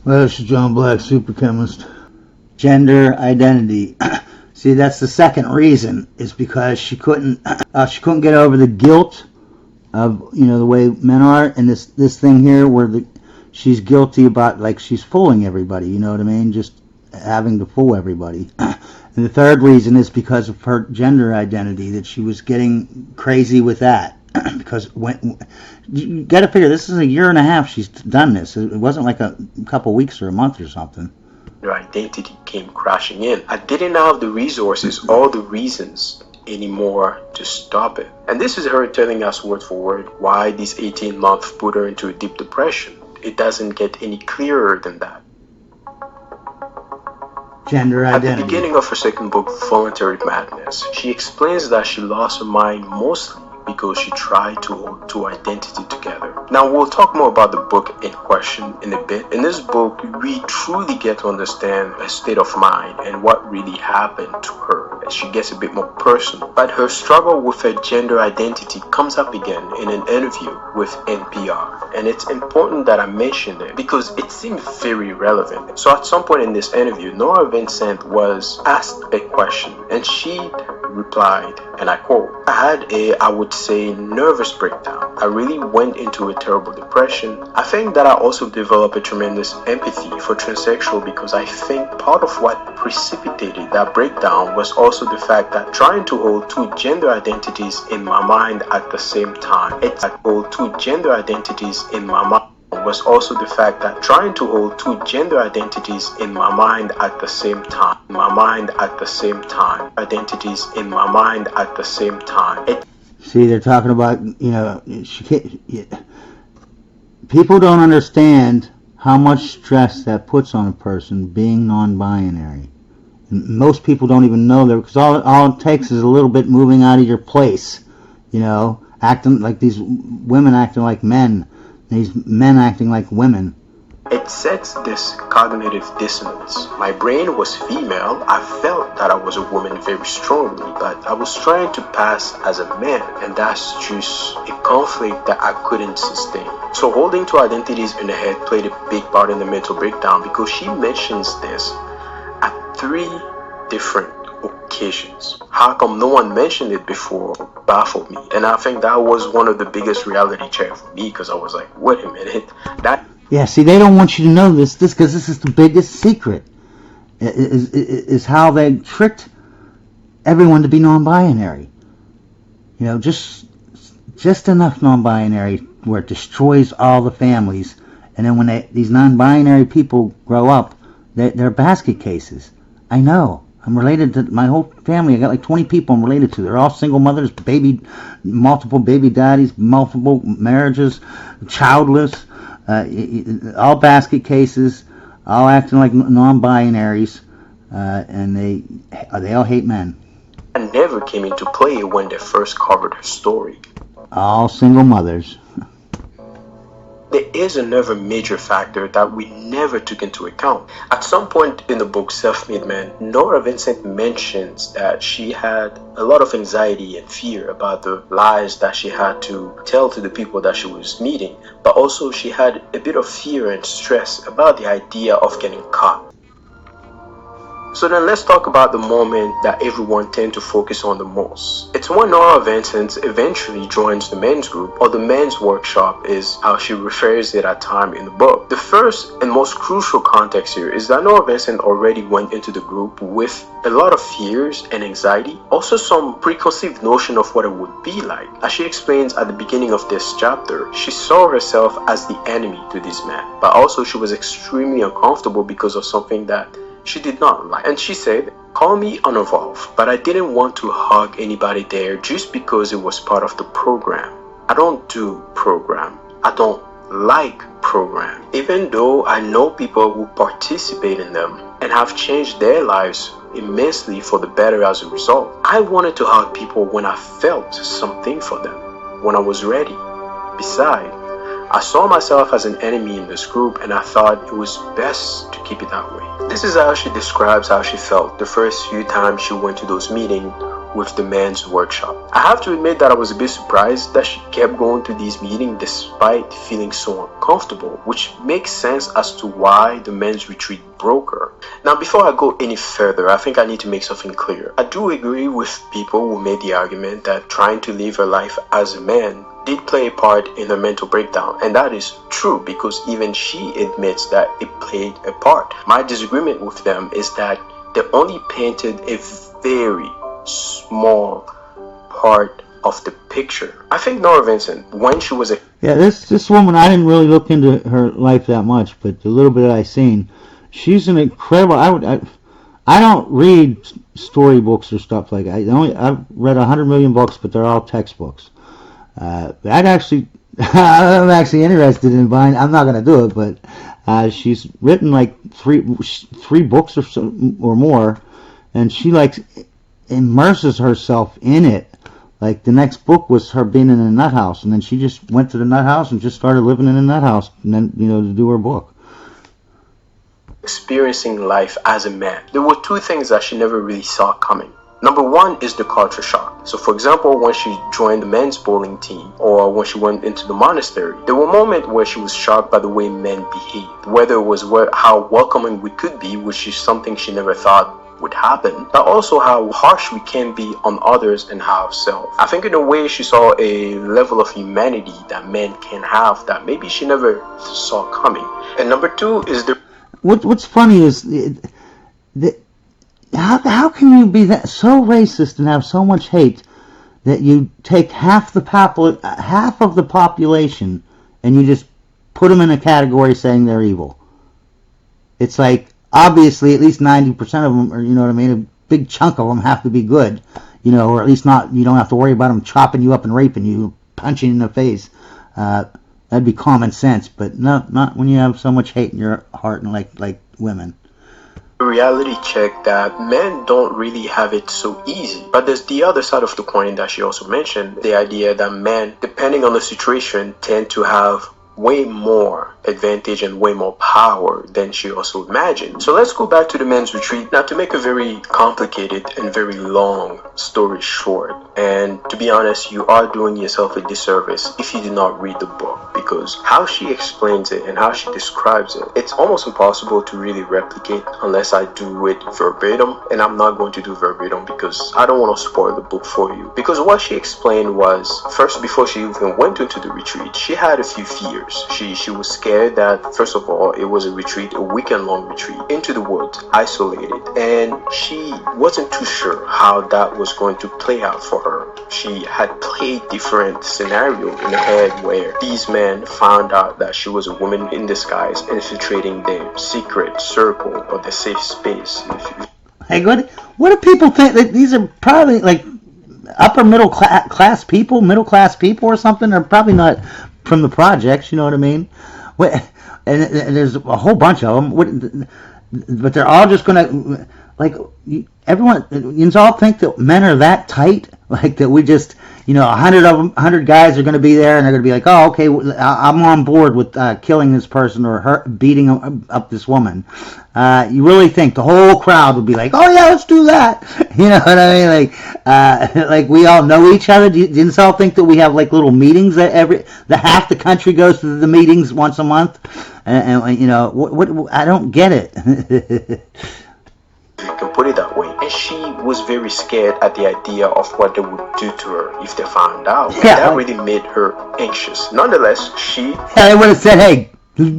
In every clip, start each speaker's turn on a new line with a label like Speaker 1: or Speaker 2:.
Speaker 1: Well, this is John Black, super chemist. Gender identity. See, that's the second reason, is because she couldn't get over the guilt of, the way men are, and this thing here where she's guilty about, like, she's fooling everybody, you know what I mean? Just having to fool everybody. And the third reason is because of her gender identity, that she was getting crazy with that. Because when you got to figure, this is a year and a half she's done this. It wasn't like a couple weeks or a month or something.
Speaker 2: Her identity came crashing in. I didn't have the resources or the reasons anymore to stop it. And this is her telling us word for word why this 18 months put her into a deep depression. It doesn't get any clearer than that.
Speaker 1: Gender identity.
Speaker 2: At the beginning of her second book, Voluntary Madness, she explains that she lost her mind mostly because she tried to hold two identities together. Now, we'll talk more about the book in question in a bit. In this book, we truly get to understand her state of mind and what really happened to her as she gets a bit more personal. But her struggle with her gender identity comes up again in an interview with NPR. And it's important that I mention it because it seemed very relevant. So at some point in this interview, Nora Vincent was asked a question and she replied, and I quote, "I had I would say, nervous breakdown. I really went into a terrible depression. I think that I also developed a tremendous empathy for transsexual because I think part of what precipitated that breakdown was also the fact that trying to hold two gender identities in my mind at the same time. It's like hold two gender identities in my mind. Was also the fact that trying to hold two gender identities in my mind at the same time. Identities in my mind at the same time."
Speaker 1: See, they're talking about, people don't understand how much stress that puts on a person being non-binary. And most people don't even know that, because all it takes is a little bit moving out of your place, acting like these women acting like men, these men acting like women.
Speaker 2: It sets this cognitive dissonance. My brain was female. I felt that I was a woman very strongly, but I was trying to pass as a man, and that's just a conflict that I couldn't sustain. So holding two identities in the head played a big part in the mental breakdown, because she mentions this at 3 different occasions. How come no one mentioned it before baffled me, and I think that was one of the biggest reality check for me, because I was like, wait a minute,
Speaker 1: Yeah, see, they don't want you to know this because this is the biggest secret, is how they tricked everyone to be non-binary. Just enough non-binary where it destroys all the families, and then when these non-binary people grow up, they're basket cases. I know. I'm related to my whole family. I got like 20 people I'm related to. They're all single mothers, multiple baby daddies, multiple marriages, childless. All basket cases, all acting like non-binaries, and they all hate men.
Speaker 2: And never came into play when they first covered her story.
Speaker 1: All single mothers.
Speaker 2: There is another major factor that we never took into account. At some point in the book Self-Made Man, Nora Vincent mentions that she had a lot of anxiety and fear about the lies that she had to tell to the people that she was meeting, but also she had a bit of fear and stress about the idea of getting caught. So then let's talk about the moment that everyone tends to focus on the most. It's when Nora Vincent eventually joins the men's group, or the men's workshop is how she refers it at time in the book. The first and most crucial context here is that Nora Vincent already went into the group with a lot of fears and anxiety, also some preconceived notion of what it would be like. As she explains at the beginning of this chapter, she saw herself as the enemy to this man, but also she was extremely uncomfortable because of something that she did not like. And she said, "Call me uninvolved, but I didn't want to hug anybody there just because it was part of the program. I don't do program. I don't like program. Even though I know people who participate in them and have changed their lives immensely for the better as a result. I wanted to hug people when I felt something for them, when I was ready. Besides, I saw myself as an enemy in this group, and I thought it was best to keep it that way." This is how she describes how she felt the first few times she went to those meetings with the men's workshop. I have to admit that I was a bit surprised that she kept going to these meetings despite feeling so uncomfortable, which makes sense as to why the men's retreat broke her. Now, before I go any further, I think I need to make something clear. I do agree with people who made the argument that trying to live her life as a man did play a part in her mental breakdown, and that is true because even she admits that it played a part. My disagreement with them is that they only painted a very small part of the picture. I think Nora Vincent, when she was a
Speaker 1: this woman, I didn't really look into her life that much, but the little bit that I seen, she's an incredible. I don't read storybooks or stuff like that. I've read 100 million books, but they're all textbooks. I'm actually interested in buying. I'm not going to do it, but she's written like three books or more, and she like immerses herself in it. Like the next book was her being in a nut house, and then she just went to the nut house and just started living in a nut house, and then to do her book.
Speaker 2: Experiencing life as a man, there were two things that she never really saw coming. Number one is the culture shock. So for example, when she joined the men's bowling team or when she went into the monastery, there were moments where she was shocked by the way men behaved, whether it was how welcoming we could be, which is something she never thought would happen, but also how harsh we can be on others and ourselves. I think in a way she saw a level of humanity that men can have that maybe she never saw coming. And number two is
Speaker 1: what's funny is how can you be that so racist and have so much hate that you take half of the population and you just put them in a category saying they're evil? It's like obviously at least 90% of them, or a big chunk of them have to be good, or at least not. You don't have to worry about them chopping you up and raping you, punching you in the face. That'd be common sense, but not when you have so much hate in your heart and like women.
Speaker 2: A reality check that men don't really have it so easy. But there's the other side of the coin that she also mentioned, the idea that men, depending on the situation, tend to have way more advantage and way more power than she also imagined. So let's go back to the men's retreat. Now, to make a very complicated and very long story short, and to be honest, you are doing yourself a disservice if you do not read the book, because how she explains it and how she describes it, it's almost impossible to really replicate unless I do it verbatim, and I'm not going to do verbatim because I don't want to spoil the book for you. Because what she explained was, first, before she even went into the retreat, she had a few fears. She was scared that, first of all, it was a retreat, a weekend-long retreat, into the woods, isolated, and she wasn't too sure how that was going to play out for her. She had played different scenarios in her head where these men found out that she was a woman in disguise infiltrating their secret circle or their safe space.
Speaker 1: Hey, what do people think? That these are probably like upper middle class people or something? They're probably not from the projects, you know what I mean? And there's a whole bunch of them, but they're all just gonna, like, everyone, you all think that men are that tight, like that we just, 100 guys are gonna be there and they're gonna be like, oh, okay, I'm on board with killing this person or beating up this woman. You really think the whole crowd would be like, oh yeah, let's do that? You know what I mean? Like we all know each other. Do you all think that we have like little meetings that half the country goes to the meetings once a month? And what I don't get it.
Speaker 2: You can put it that way. And she was very scared at the idea of what they would do to her if they found out. Yeah. And that really made her anxious. Nonetheless,
Speaker 1: they would have said, hey,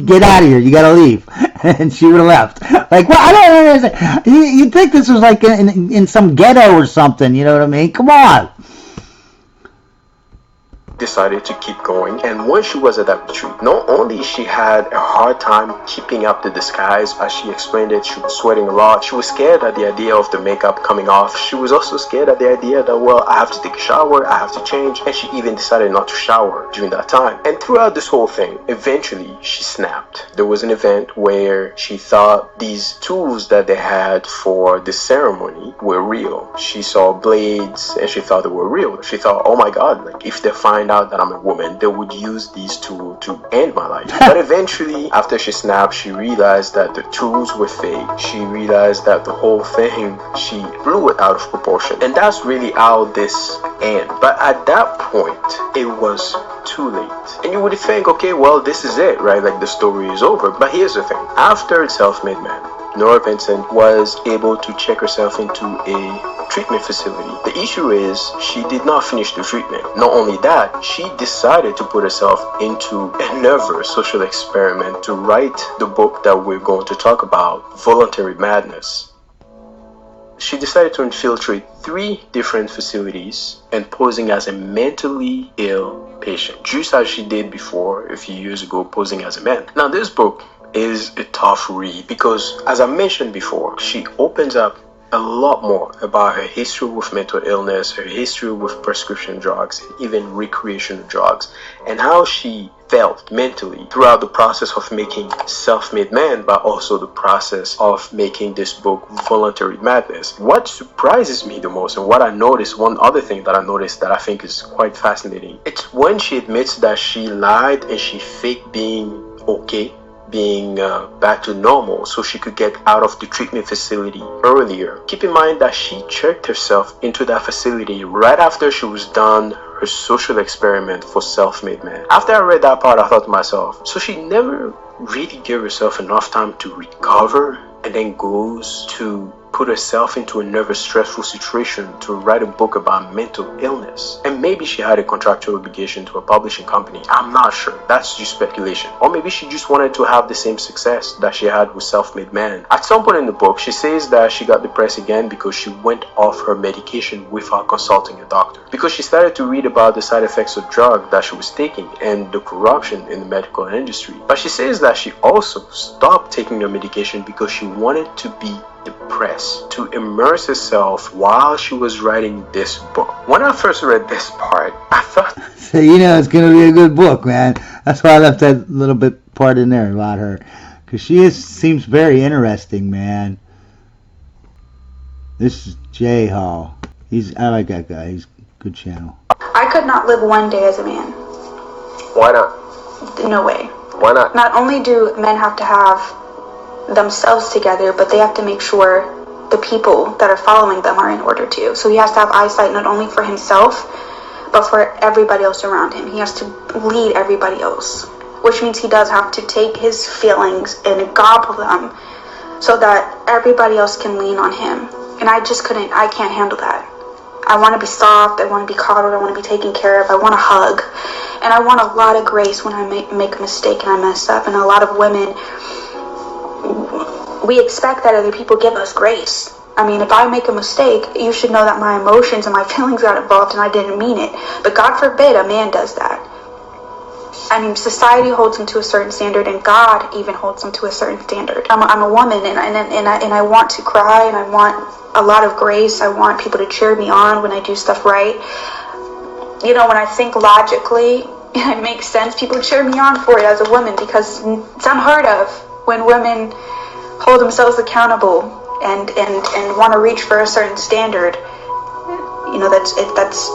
Speaker 1: get out of here, you gotta leave. And she would have left. Like, well, I don't understand. You'd think this was like in some ghetto or something, you know what I mean? Come on.
Speaker 2: Decided to keep going, and when she was at that retreat, not only she had a hard time keeping up the disguise, as she explained it, she was sweating a lot, she was scared at the idea of the makeup coming off, she was also scared at the idea that, well, I have to take a shower, I have to change, and she even decided not to shower during that time. And throughout this whole thing, eventually she snapped. There was an event where she thought these tools that they had for the ceremony were real. She saw blades and she thought they were real. She thought, oh my god, like if they find find out that I'm a woman, they would use these tools to end my life. But eventually, after she snapped, she realized that the tools were fake. She realized that the whole thing, she blew it out of proportion. And that's really how this ends. But at that point, it was too late. And you would think, okay, well, this is it, right? Like the story is over. But here's the thing. After Self-Made Man, Nora Vincent was able to check herself into a treatment facility. The issue is she did not finish the treatment. Not only that, she decided to put herself into another social experiment to write the book that we're going to talk about, Voluntary Madness. She decided to infiltrate 3 different facilities and posing as a mentally ill patient, just as she did before a few years ago, posing as a man. Now, this book is a tough read because, as I mentioned before, she opens up a lot more about her history with mental illness, her history with prescription drugs, and even recreational drugs, and how she felt mentally throughout the process of making Self-Made Man, but also the process of making this book, Voluntary Madness. What surprises me the most, and what I noticed, one other thing that I noticed that I think is quite fascinating, it's when she admits that she lied and she faked being okay, being back to normal, so she could get out of the treatment facility earlier. Keep in mind that she checked herself into that facility right after she was done her social experiment for Self-Made Man. After I read that part, I thought to myself, so she never really gave herself enough time to recover and then goes to put herself into another stressful situation to write a book about mental illness. And maybe she had a contractual obligation to a publishing company. I'm not sure. That's just speculation. Or maybe she just wanted to have the same success that she had with Self-Made Man. At some point in the book, she says that she got depressed again because she went off her medication without consulting a doctor. Because she started to read about the side effects of drugs that she was taking and the corruption in the medical industry. But she says that she also stopped taking her medication because she wanted to be depressed, to immerse herself while she was writing this book. When I first read this part, I thought,
Speaker 1: So it's going to be a good book, man. That's why I left that little bit part in there about her, because seems very interesting, man. This is Jay Hall. I like that guy. He's a good channel.
Speaker 3: I could not live one day as a man.
Speaker 2: why not?
Speaker 3: No way.
Speaker 2: Why not?
Speaker 3: Not only do men have to have themselves together, but they have to make sure the people that are following them are in order too. So he has to have eyesight not only for himself, but for everybody else around him. He has to lead everybody else, which means he does have to take his feelings and gobble them so that everybody else can lean on him. And I can't handle that. I want to be soft, I want to be coddled, I want to be taken care of, I want a hug. And I want a lot of grace when I make a mistake and I mess up. And a lot of women, we expect that other people give us grace. I mean, if I make a mistake, you should know that my emotions and my feelings got involved and I didn't mean it. But God forbid a man does that. I mean, society holds him to a certain standard, and God even holds him to a certain standard. I'm a woman, and I want to cry, and I want a lot of grace. I want people to cheer me on when I do stuff right. When I think logically, and it makes sense, people cheer me on for it as a woman, because it's unheard of when women hold themselves accountable and want to reach for a certain standard. That's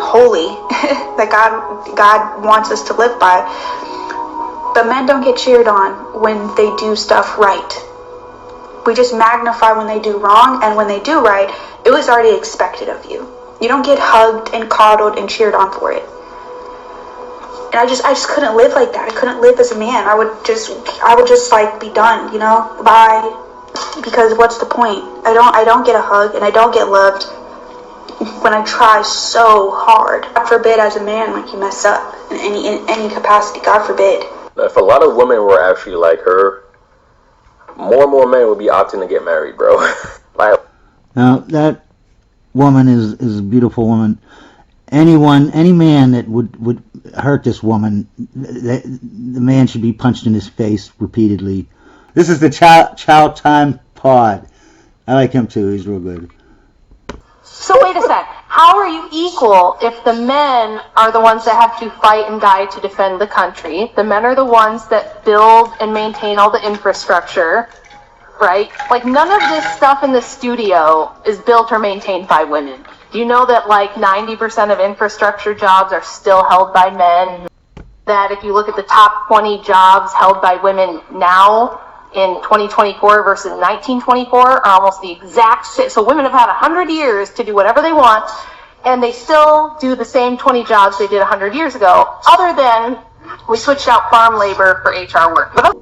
Speaker 3: holy, that God wants us to live by. But men don't get cheered on when they do stuff right. We just magnify when they do wrong, and when they do right, it was already expected of you. You don't get hugged and coddled and cheered on for it. And I just couldn't live like that. I couldn't live as a man. I would just like be done, bye. Because what's the point? I don't get a hug and I don't get loved when I try so hard. God forbid, as a man, like, you mess up in any capacity. God forbid.
Speaker 4: If a lot of women were actually like her, more and more men would be opting to get married, bro.
Speaker 1: Now, that woman is a beautiful woman. Any man that would hurt this woman, the man should be punched in his face repeatedly. This is the Chow Time Pod. I like him too. He's real good.
Speaker 5: So wait a sec. How are you equal if the men are the ones that have to fight and die to defend the country? The men are the ones that build and maintain all the infrastructure, right? Like, none of this stuff in the studio is built or maintained by women. Do you know that like 90% of infrastructure jobs are still held by men? That if you look at the top 20 jobs held by women now in 2024 versus 1924 are almost the exact same. So women have had 100 years to do whatever they want, and they still do the same 20 jobs they did 100 years ago, other than we switched out farm labor for HR work. But